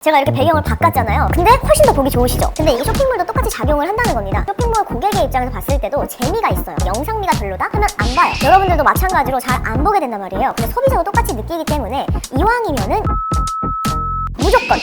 제가 이렇게 배경을 바꿨잖아요. 근데 훨씬 더 보기 좋으시죠? 근데 이게 쇼핑몰도 똑같이 작용을 한다는 겁니다. 쇼핑몰 고객의 입장에서 봤을 때도 재미가 있어요. 영상미가 별로다? 하면 안 봐요. 여러분들도 마찬가지로 잘 안 보게 된단 말이에요. 근데 소비자도 똑같이 느끼기 때문에 이왕이면은 무조건!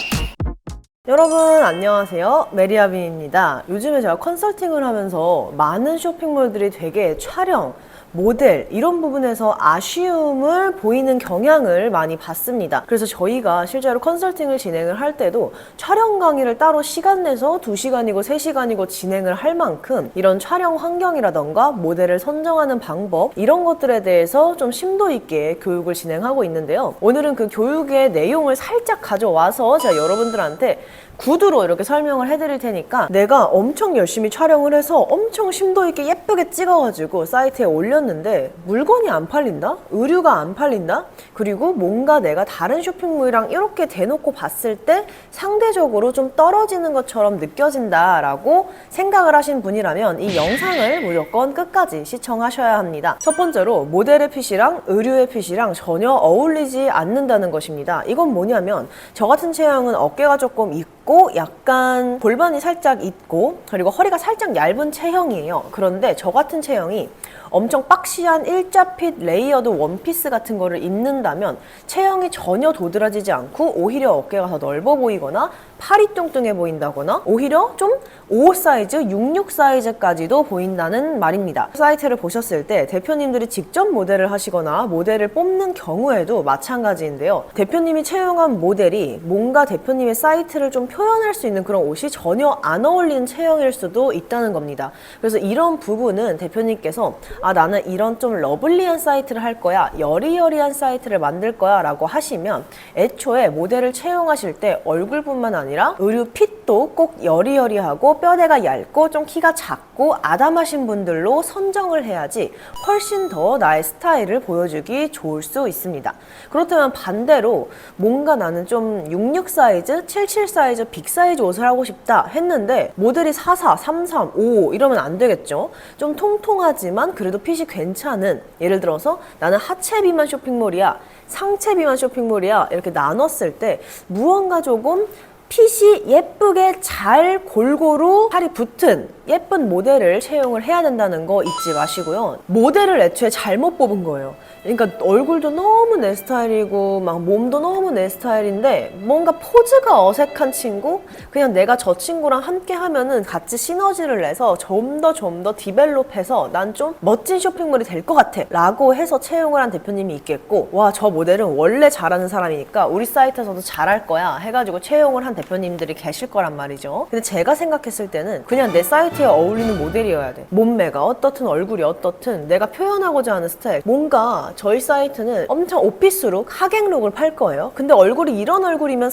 여러분 안녕하세요, 메리아빈입니다. 요즘에 제가 컨설팅을 하면서 많은 쇼핑몰들이 되게 촬영, 모델 이런 부분에서 아쉬움을 보이는 경향을 많이 봤습니다. 그래서 저희가 실제로 컨설팅을 진행을 할 때도 촬영 강의를 따로 시간 내서 2시간이고 3시간이고 진행을 할 만큼 이런 촬영 환경이라던가 모델을 선정하는 방법 이런 것들에 대해서 좀 심도 있게 교육을 진행하고 있는데요. 오늘은 그 교육의 내용을 살짝 가져와서 제가 여러분들한테 구두로 이렇게 설명을 해드릴 테니까 내가 엄청 열심히 촬영을 해서 엄청 심도 있게 예쁘게 찍어가지고 사이트에 올렸는데 물건이 안 팔린다? 의류가 안 팔린다? 그리고 뭔가 내가 다른 쇼핑몰이랑 이렇게 대놓고 봤을 때 상대적으로 좀 떨어지는 것처럼 느껴진다 라고 생각을 하신 분이라면 이 영상을 무조건 끝까지 시청하셔야 합니다. 첫 번째로 모델의 핏이랑 의류의 핏이랑 전혀 어울리지 않는다는 것입니다. 이건 뭐냐면 저 같은 체형은 어깨가 조금 있고 약간 골반이 살짝 있고 그리고 허리가 살짝 얇은 체형이에요. 그런데 저 같은 체형이 엄청 박시한 일자핏 레이어드 원피스 같은 거를 입는다면 체형이 전혀 도드라지지 않고 오히려 어깨가 더 넓어 보이거나 팔이 뚱뚱해 보인다거나 오히려 좀 55 사이즈, 66 사이즈까지도 보인다는 말입니다. 사이트를 보셨을 때 대표님들이 직접 모델을 하시거나 모델을 뽑는 경우에도 마찬가지인데요. 대표님이 채용한 모델이 뭔가 대표님의 사이트를 좀 표현할 수 있는 그런 옷이 전혀 안 어울리는 체형일 수도 있다는 겁니다. 그래서 이런 부분은 대표님께서 나는 이런 좀 러블리한 사이트를 할 거야, 여리여리한 사이트를 만들 거야 라고 하시면 애초에 모델을 채용하실 때 얼굴뿐만 아니라 의류 핏도 꼭 여리여리하고 뼈대가 얇고 좀 키가 작고 아담하신 분들로 선정을 해야지 훨씬 더 나의 스타일을 보여주기 좋을 수 있습니다. 그렇다면 반대로 뭔가 나는 좀 66 사이즈, 77 사이즈, 빅 사이즈 옷을 하고 싶다 했는데 모델이 44, 33, 55 이러면 안 되겠죠? 좀 통통하지만 그래도 핏이 괜찮은, 예를 들어서 나는 하체 비만 쇼핑몰이야, 상체 비만 쇼핑몰이야 이렇게 나눴을 때 무언가 조금 핏이 예쁘게 잘 골고루 살이 붙은 예쁜 모델을 채용을 해야 된다는 거 잊지 마시고요. 모델을 애초에 잘못 뽑은 거예요. 그러니까 얼굴도 너무 내 스타일이고 막 몸도 너무 내 스타일인데 뭔가 포즈가 어색한 친구? 그냥 내가 저 친구랑 함께 하면은 같이 시너지를 내서 좀 더 디벨롭해서 난 좀 멋진 쇼핑몰이 될 것 같아 라고 해서 채용을 한 대표님이 있겠고, 와, 저 모델은 원래 잘하는 사람이니까 우리 사이트에서도 잘할 거야 해가지고 채용을 한 대표님들이 계실 거란 말이죠. 근데 제가 생각했을 때는 그냥 내 사이트에 어울리는 모델이어야 돼. 몸매가 어떻든 얼굴이 어떻든 내가 표현하고자 하는 스타일, 뭔가 저희 사이트는 엄청 오피스룩, 하객룩을 팔 거예요. 근데 얼굴이 이런 얼굴이면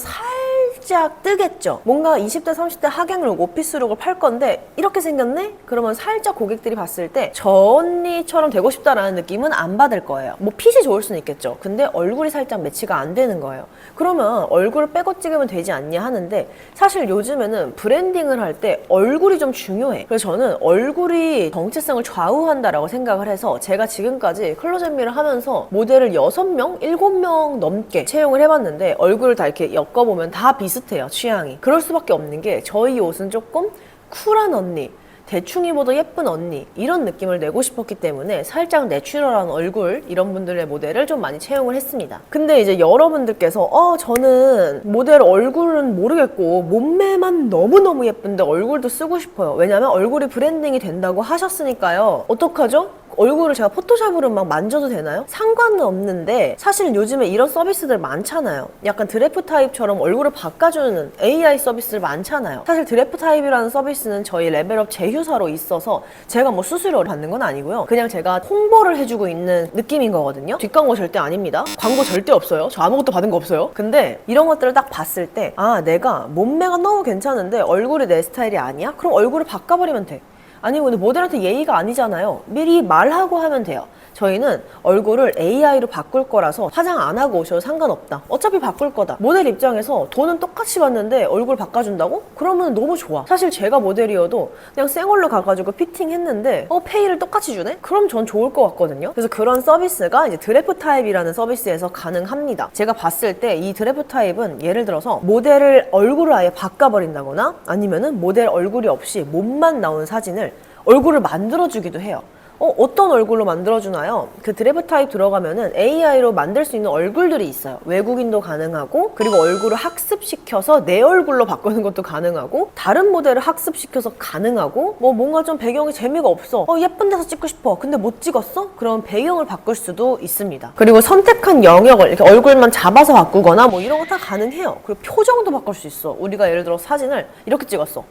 살짝 뜨겠죠. 뭔가 20대 30대 하객룩, 오피스룩을 팔 건데 이렇게 생겼네? 그러면 살짝 고객들이 봤을 때 저 언니처럼 되고 싶다라는 느낌은 안 받을 거예요. 뭐 핏이 좋을 수는 있겠죠. 근데 얼굴이 살짝 매치가 안 되는 거예요. 그러면 얼굴을 빼고 찍으면 되지 않냐 하는데 사실 요즘에는 브랜딩을 할 때 얼굴이 좀 중요해. 그래서 저는 얼굴이 정체성을 좌우한다라고 생각을 해서 제가 지금까지 클로젯미를 하면서 모델을 6명, 7명 넘게 채용을 해봤는데 얼굴을 다 이렇게 엮어보면 다 비슷해요, 취향이. 그럴 수밖에 없는 게 저희 옷은 조금 쿨한 언니, 대충 입어도 예쁜 언니 이런 느낌을 내고 싶었기 때문에 살짝 내추럴한 얼굴 이런 분들의 모델을 좀 많이 채용을 했습니다. 근데 이제 여러분들께서 저는 모델 얼굴은 모르겠고 몸매만 너무너무 예쁜데 얼굴도 쓰고 싶어요. 왜냐면 얼굴이 브랜딩이 된다고 하셨으니까요. 어떡하죠? 얼굴을 제가 포토샵으로 막 만져도 되나요? 상관은 없는데 사실 요즘에 이런 서비스들 많잖아요. 약간 드래프 타입처럼 얼굴을 바꿔주는 AI 서비스들 많잖아요. 사실 드래프 타입이라는 서비스는 저희 레벨업 제휴사로 있어서 제가 뭐 수수료를 받는 건 아니고요. 그냥 제가 홍보를 해주고 있는 느낌인 거거든요. 뒷광고 절대 아닙니다. 광고 절대 없어요. 저 아무것도 받은 거 없어요. 근데 이런 것들을 딱 봤을 때 내가 몸매가 너무 괜찮은데 얼굴이 내 스타일이 아니야? 그럼 얼굴을 바꿔버리면 돼. 아니 근데 모델한테 예의가 아니잖아요. 미리 말하고 하면 돼요. 저희는 얼굴을 AI로 바꿀 거라서 화장 안 하고 오셔도 상관없다. 어차피 바꿀 거다. 모델 입장에서 돈은 똑같이 받는데 얼굴 바꿔준다고? 그러면 너무 좋아. 사실 제가 모델이어도 그냥 생얼로 가가지고 피팅했는데 페이를 똑같이 주네? 그럼 전 좋을 것 같거든요. 그래서 그런 서비스가 이제 드래프 타입이라는 서비스에서 가능합니다. 제가 봤을 때 이 드래프 타입은 예를 들어서 모델을 얼굴을 아예 바꿔버린다거나 아니면은 모델 얼굴이 없이 몸만 나온 사진을 얼굴을 만들어주기도 해요. 어떤 얼굴로 만들어주나요? 그 드래프 타입 들어가면은 AI로 만들 수 있는 얼굴들이 있어요. 외국인도 가능하고, 그리고 얼굴을 학습시켜서 내 얼굴로 바꾸는 것도 가능하고, 다른 모델을 학습시켜서 가능하고, 뭔가 좀 배경이 재미가 없어. 예쁜 데서 찍고 싶어. 근데 못 찍었어? 그럼 배경을 바꿀 수도 있습니다. 그리고 선택한 영역을 이렇게 얼굴만 잡아서 바꾸거나 이런 거 다 가능해요. 그리고 표정도 바꿀 수 있어. 우리가 예를 들어 사진을 이렇게 찍었어.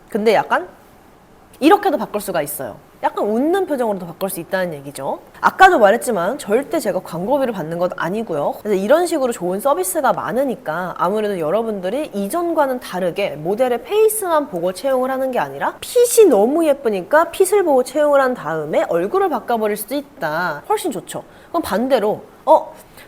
근데 약간 이렇게도 바꿀 수가 있어요. 약간 웃는 표정으로도 바꿀 수 있다는 얘기죠. 아까도 말했지만 절대 제가 광고비를 받는 것 아니고요. 그래서 이런 식으로 좋은 서비스가 많으니까 아무래도 여러분들이 이전과는 다르게 모델의 페이스만 보고 채용을 하는 게 아니라 핏이 너무 예쁘니까 핏을 보고 채용을 한 다음에 얼굴을 바꿔버릴 수도 있다. 훨씬 좋죠. 그럼 반대로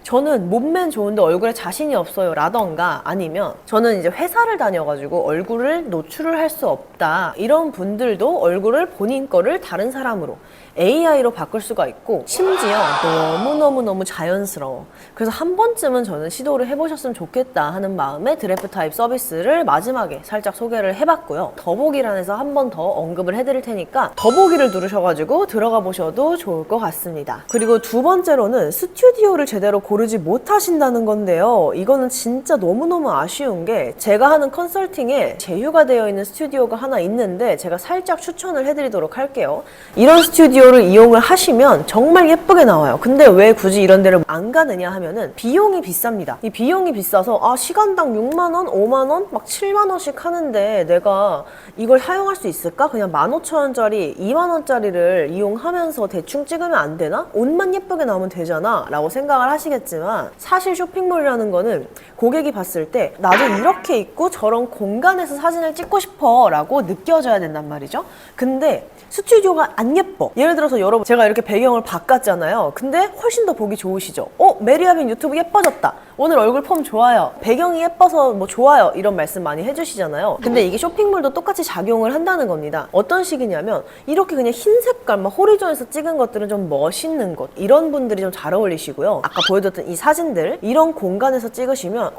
저는 몸매는 좋은데 얼굴에 자신이 없어요 라던가, 아니면 저는 이제 회사를 다녀가지고 얼굴을 노출을 할 수 없다, 이런 분들도 얼굴을 본인 거를 다른 사람으로 AI로 바꿀 수가 있고, 심지어 너무너무 자연스러워. 그래서 한 번쯤은 저는 시도를 해보셨으면 좋겠다 하는 마음에 드래프 타입 서비스를 마지막에 살짝 소개를 해봤고요. 더보기란에서 한 번 더 언급을 해드릴 테니까 더보기를 누르셔가지고 들어가 보셔도 좋을 것 같습니다. 그리고 두 번째로는 스튜디오를 제대로 고르지 못하신다는 건데요. 이거는 진짜 너무너무 아쉬운 게, 제가 하는 컨설팅에 제휴가 되어 있는 스튜디오가 하나 있는데 제가 살짝 추천을 해드리도록 할게요. 이런 스튜디오를 이용을 하시면 정말 예쁘게 나와요. 근데 왜 굳이 이런 데를 안 가느냐 하면은 비용이 비쌉니다. 이 비용이 비싸서 시간당 6만원, 5만원, 막 7만원씩 하는데 내가 이걸 사용할 수 있을까? 그냥 15,000원짜리, 2만원짜리를 이용하면서 대충 찍으면 안 되나? 옷만 예쁘게 나오면 되잖아 라고 생각을 하시겠지만, 사실 쇼핑몰이라는 거는 고객이 봤을 때 나도 이렇게 입고 저런 공간에서 사진을 찍고 싶어 라고 느껴져야 된단 말이죠. 근데 스튜디오가 안 예뻐. 예를 들어서 여러분, 제가 이렇게 배경을 바꿨잖아요. 근데 훨씬 더 보기 좋으시죠? 메리아빈 유튜브 예뻐졌다. 오늘 얼굴 폼 좋아요. 배경이 예뻐서 좋아요. 이런 말씀 많이 해주시잖아요. 근데 이게 쇼핑몰도 똑같이 작용을 한다는 겁니다. 어떤 식이냐면, 이렇게 그냥 흰 색깔, 호리존에서 찍은 것들은 좀 멋있는 것, 이런 분들이 좀 잘 어울리시고요. 아까 보여드렸던 이 사진들, 이런 공간에서 찍으시면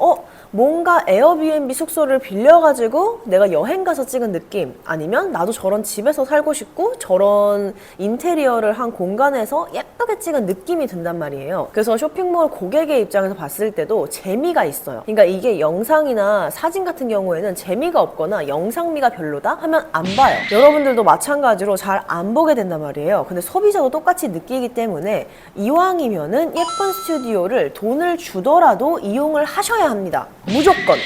뭔가 에어비앤비 숙소를 빌려가지고 내가 여행 가서 찍은 느낌, 아니면 나도 저런 집에서 살고 싶고 저런 인테리어를 한 공간에서 예쁘게 찍은 느낌이 든단 말이에요. 그래서 쇼핑몰 고객의 입장에서 봤을 때도 재미가 있어요. 그러니까 이게 영상이나 사진 같은 경우에는 재미가 없거나 영상미가 별로다 하면 안 봐요. 여러분들도 마찬가지로 잘 안 보게 된단 말이에요. 근데 소비자도 똑같이 느끼기 때문에 이왕이면은 예쁜 스튜디오를 돈을 주더라도 이용을 하셔야 합니다. 무조건.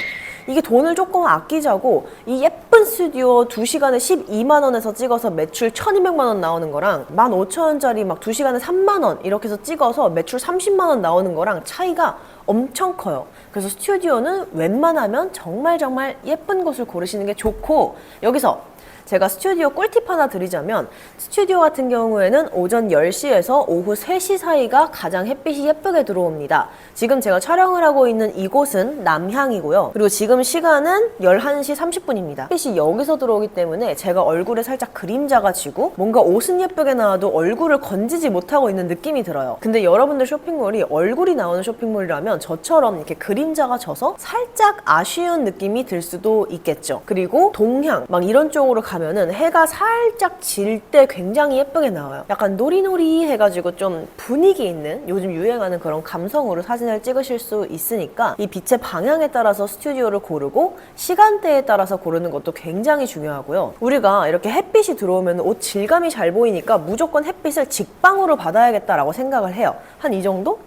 이게 돈을 조금 아끼자고 이 예쁜 스튜디오 2시간에 12만원에서 찍어서 매출 1200만원 나오는 거랑 15,000원짜리 막 2시간에 3만원 이렇게 해서 찍어서 매출 30만원 나오는 거랑 차이가 엄청 커요. 그래서 스튜디오는 웬만하면 정말 예쁜 곳을 고르시는 게 좋고, 여기서 제가 스튜디오 꿀팁 하나 드리자면, 스튜디오 같은 경우에는 오전 10시에서 오후 3시 사이가 가장 햇빛이 예쁘게 들어옵니다. 지금 제가 촬영을 하고 있는 이곳은 남향이고요. 그리고 지금 시간은 11시 30분입니다. 햇빛이 여기서 들어오기 때문에 제가 얼굴에 살짝 그림자가 지고 뭔가 옷은 예쁘게 나와도 얼굴을 건지지 못하고 있는 느낌이 들어요. 근데 여러분들 쇼핑몰이 얼굴이 나오는 쇼핑몰이라면 저처럼 이렇게 그림자가 져서 살짝 아쉬운 느낌이 들 수도 있겠죠. 그리고 동향, 이런 쪽으로 가면은 해가 살짝 질 때 굉장히 예쁘게 나와요. 약간 노리노리 해가지고 좀 분위기 있는, 요즘 유행하는 그런 감성으로 사진을 찍으실 수 있으니까 이 빛의 방향에 따라서 스튜디오를 고르고 시간대에 따라서 고르는 것도 굉장히 중요하고요. 우리가 이렇게 햇빛이 들어오면 옷 질감이 잘 보이니까 무조건 햇빛을 직방으로 받아야겠다라고 생각을 해요. 한 이 정도?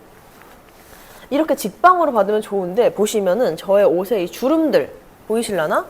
이렇게 직방으로 받으면 좋은데, 보시면은 저의 옷에 이 주름들 보이실라나?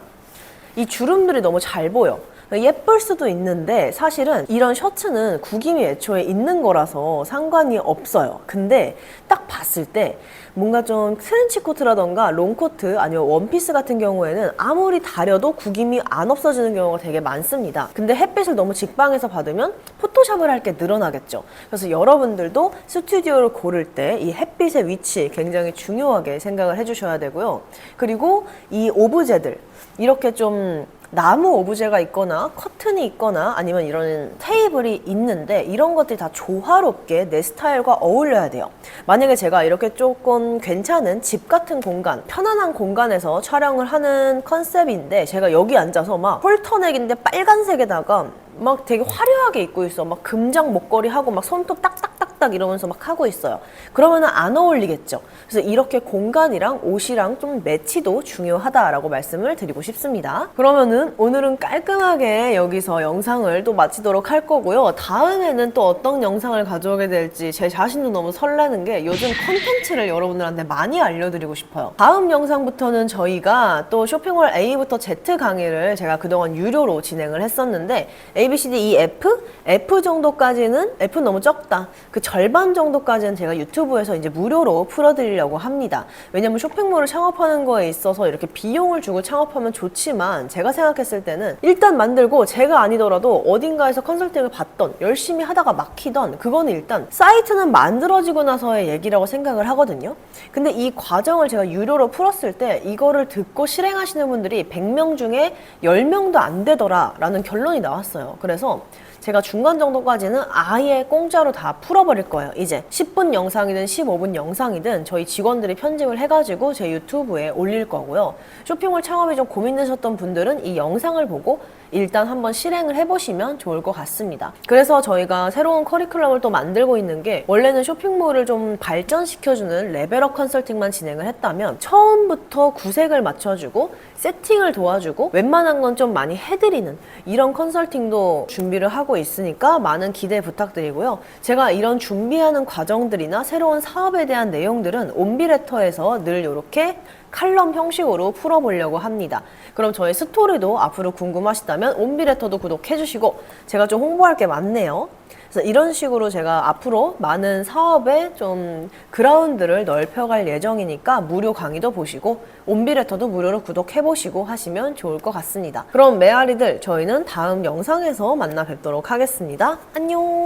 이 주름들이 너무 잘 보여. 예쁠 수도 있는데 사실은 이런 셔츠는 구김이 애초에 있는 거라서 상관이 없어요. 근데 딱 봤을 때 뭔가 좀 트렌치 코트라던가 롱코트 아니면 원피스 같은 경우에는 아무리 다려도 구김이 안 없어지는 경우가 되게 많습니다. 근데 햇빛을 너무 직방에서 받으면 포토샵을 할 게 늘어나겠죠. 그래서 여러분들도 스튜디오를 고를 때 이 햇빛의 위치 굉장히 중요하게 생각을 해주셔야 되고요. 그리고 이 오브제들 이렇게 좀 나무 오브제가 있거나 커튼이 있거나 아니면 이런 테이블이 있는데 이런 것들이 다 조화롭게 내 스타일과 어울려야 돼요. 만약에 제가 이렇게 조금 괜찮은 집 같은 공간, 편안한 공간에서 촬영을 하는 컨셉인데 제가 여기 앉아서 막 홀터넥인데 빨간색에다가 막 되게 화려하게 입고 있어. 막 금장 목걸이 하고 막 손톱 딱딱딱딱 이러면서 막 하고 있어요. 그러면은 안 어울리겠죠. 그래서 이렇게 공간이랑 옷이랑 좀 매치도 중요하다라고 말씀을 드리고 싶습니다. 그러면은 오늘은 깔끔하게 여기서 영상을 또 마치도록 할 거고요. 다음에는 또 어떤 영상을 가져오게 될지 제 자신도 너무 설레는 게 요즘 컨텐츠를 여러분들한테 많이 알려드리고 싶어요. 다음 영상부터는 저희가 또 쇼핑몰 A부터 Z 강의를 제가 그동안 유료로 진행을 했었는데 A, B, C, D, E, F 정도까지는 F는 너무 적다. 그 절반 정도까지는 제가 유튜브에서 이제 무료로 풀어드리려고 합니다. 왜냐면 쇼핑몰을 창업하는 거에 있어서 이렇게 비용을 주고 창업하면 좋지만 제가 생각했을 때는 일단 만들고 제가 아니더라도 어딘가에서 컨설팅을 받던 열심히 하다가 막히던 그거는 일단 사이트는 만들어지고 나서의 얘기라고 생각을 하거든요. 근데 이 과정을 제가 유료로 풀었을 때 이거를 듣고 실행하시는 분들이 100명 중에 10명도 안 되더라 라는 결론이 나왔어요. 그래서 제가 중간 정도까지는 아예 공짜로 다 풀어버릴 거예요. 이제 10분 영상이든 15분 영상이든 저희 직원들이 편집을 해가지고 제 유튜브에 올릴 거고요. 쇼핑몰 창업이 좀 고민되셨던 분들은 이 영상을 보고 일단 한번 실행을 해보시면 좋을 것 같습니다. 그래서 저희가 새로운 커리큘럼을 또 만들고 있는 게 원래는 쇼핑몰을 좀 발전시켜주는 레벨업 컨설팅만 진행을 했다면 처음부터 구색을 맞춰주고 세팅을 도와주고 웬만한 건 좀 많이 해드리는 이런 컨설팅도 준비를 하고 있으니까 많은 기대 부탁드리고요. 제가 이런 준비하는 과정들이나 새로운 사업에 대한 내용들은 온비레터에서 늘 이렇게 칼럼 형식으로 풀어보려고 합니다. 그럼 저희 스토리도 앞으로 궁금하시다면 온비레터도 구독해주시고 제가 좀 홍보할 게 많네요. 그래서 이런 식으로 제가 앞으로 많은 사업에 좀 그라운드를 넓혀갈 예정이니까 무료 강의도 보시고 온비레터도 무료로 구독해보시고 하시면 좋을 것 같습니다. 그럼 메아리들 저희는 다음 영상에서 만나 뵙도록 하겠습니다. 안녕.